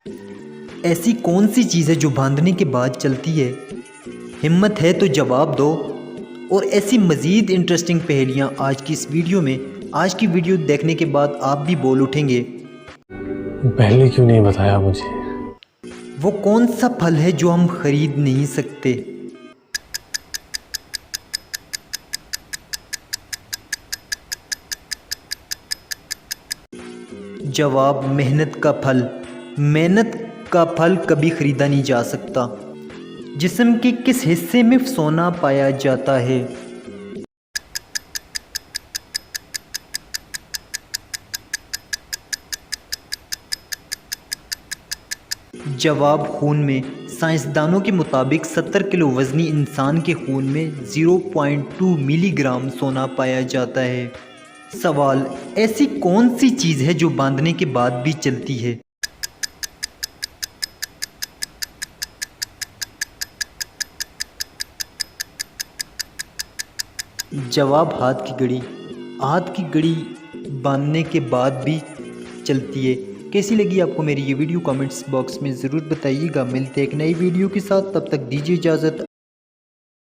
ऐसी कौन सी चीज़ है जो बांधने के बाद चलती है? हिम्मत है तो जवाब दो। और ऐसी मज़ीद इंटरेस्टिंग पहेलियाँ आज की इस वीडियो में। आज की वीडियो देखने के बाद आप भी बोल उठेंगे, पहले क्यों नहीं बताया मुझे। वो कौन सा फल है जो हम खरीद नहीं सकते? जवाब मेहनत का फल। मेहनत का फल कभी खरीदा नहीं जा सकता। जिस्म के किस हिस्से में सोना पाया जाता है? जवाब खून में। साइंसदानों के मुताबिक 70 किलो वज़नी इंसान के खून में 0.2 मिलीग्राम सोना पाया जाता है। सवाल, ऐसी कौन सी चीज़ है जो बांधने के बाद भी चलती है? जवाब हाथ की घड़ी। हाथ की घड़ी बांधने के बाद भी चलती है। कैसी लगी आपको मेरी ये वीडियो? कमेंट्स बॉक्स में ज़रूर बताइएगा। मिलते हैं एक नई वीडियो के साथ, तब तक दीजिए इजाज़त।